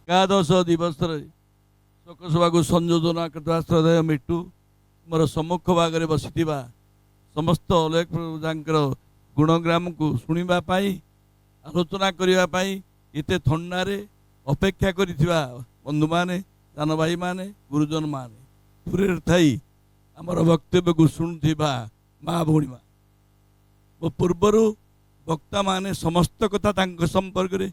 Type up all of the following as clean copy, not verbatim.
एकादश दिवस शोकसभा को संयोजना करता श्रद्धेय मिट्टू मोर सम्मुख भाग में बसी समस्त अलेख प्रभुजांकर गुणग्राम को शुणापी आलोचना करने एत थंडारे अपेक्षा करिथिबा बंधु माने जान भाई माने गुरुजन माने दूरे थी आमर वक्तव्य को शुणुवा माँ भौणी मा मो पूर्वर वक्ता माने समस्त कथा संपर्क में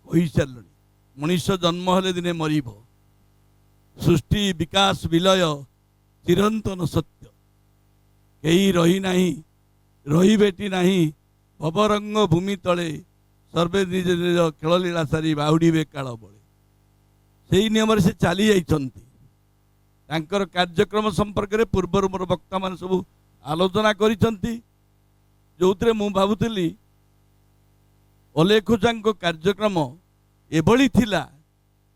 कही सारे मनीष जन्म हेले दिने मरिब सृष्टि विकास विलय चिरंतन सत्य कहीं रही नहीं रही बेटी नहीं भवरंग भूमि तले सर्वे निज निज खेललीला सारी बाहुड़े काल बड़े से नियम से चली जाकर कार्यक्रम संपर्क में पूर्वर मोर वक्ता मान सब आलोचना करिसंती जो मु भावुली अलेखुजा कार्यक्रम एभली थिला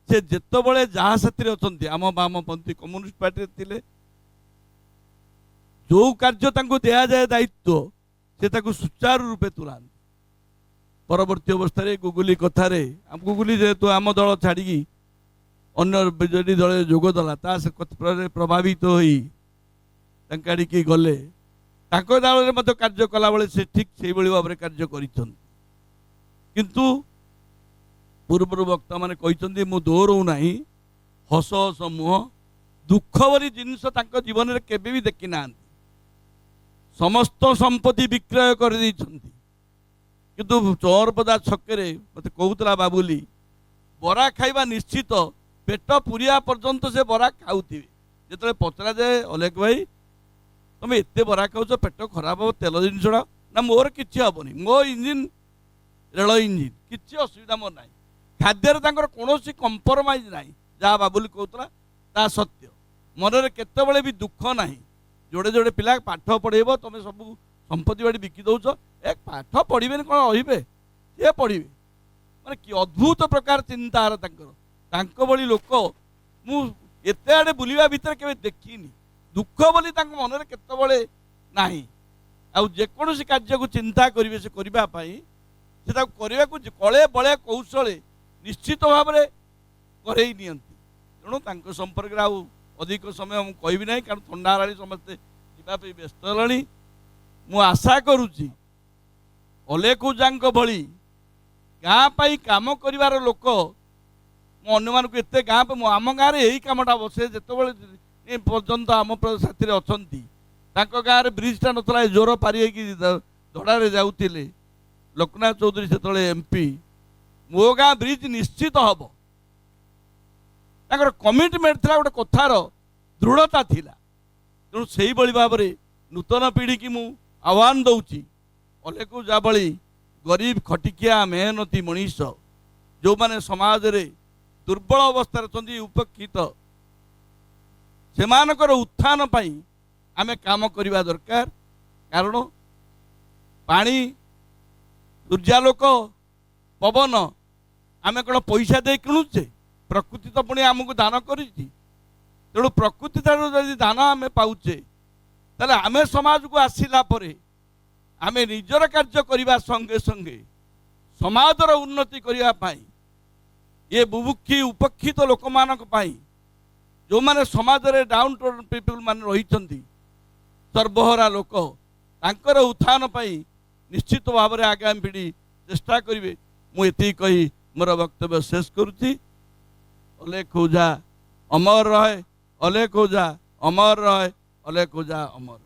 से जेतबळे जहाँ साथी अच्छा आम वामपंथी कम्युनिस्ट पार्टी थिले जो कार्य तांको दिया जाए दायित्व से ताको सुचारू रूपे तुलांती परवर्ती अवस्था गुगुली कथार गुगुली जेहेतु आम दल छाड़ी अन्य विजेडी दल जोगदेला प्रभावित होड़ी गले दल में कार्य कला बेले से ठीक से भाव में कार्य किंतु पूर्व वक्ता मैंने कहते मु दोहराऊ ना हस हस मुह दुख भरी जिनस जीवन में केवे भी देखी ना समस्त संपत्ति विक्रय कर किंतु चौरपदा छके मत कहूला बाबुली बरा खाइबा निश्चित पेट पुरिया पर्यंत से बरा खाऊे जो पचरा जाए अलेख भाई तुम एत बरा खाऊच पेट खराब हम तेल जिन ना मोर कि हेनी मो इंजिन रेल इंजिन किसी असुविधा मोर ना खाद्य कौन कंप्रोमाइज ना जहाँ बाबुली कहूला ता सत्य मनरे केतबेले भी दुख ना जोड़े जोड़े पिला पाठ पढ़ेब तुम सब संपत्ति बाड़ी बिकी दौच एक पाठ पढ़े कौन रे सी पढ़े माने कि अद्भुत प्रकार चिंतार भली लोक मुझे आड़े बुलवा भितर के देखनी दुख बोली मन में केतबेले ना आजेकोसी कार्य को चिंता करेंगे से करने से कले बड़े कौशले निश्चित भाव में करे तेणु संपर्क में आउ अधिक समय मुझे कहबी ना कारण थंडा है समस्ते जावाई व्यस्त है मु आशा करुच्ची अलेखुजा भली गाँ पाई काम कर लोक अन्य मानक एत गाँ पे आम गाँव यही कमटा बसे जिते पर्यंत आम साथी अच्छा गाँव में ब्रिजटा नाला जोर पारी धड़ारे जाऊे लोकनाथ चौधरी से एमपी मो गाँ ब्रिज निश्चित हम कमिटमेंट था गोटे कथार दृढ़ता थिला तेणु से भाव में नूतन पीढ़ी की मु आह्वान दौची अलेखुजा भली गरीब खटिकिया मेहनती मनीष जो माने समाज रे दुर्बल अवस्था अच्छा उपेक्षित से उत्थान पाई आमे काम करवा दरकार कारण पानी सूर्यालोक पवन आमे कौन पैसा दे किणुचे प्रकृति तो पुणी आमको दान करी तेणु प्रकृति जब दान आम पाचे ताले आमे समाज को आसिला परे आमे निजर कार्य करने संगे संगे समाजर उन्नति करने ये बुभुक्षी उपेक्षित लोक मान जो माने समाज रे डाउन टाउन पीपल मान रही सर्वहरा लोक तांकर उत्थान पाई निश्चित भाव में आगामी पीढ़ी चेष्टा करेंगे मुझे कही मोर वक्तव्य शेष करुच्ची अलेखुजा अमर रहे अलेखुजा अमर रहे अलेखुजा अमर।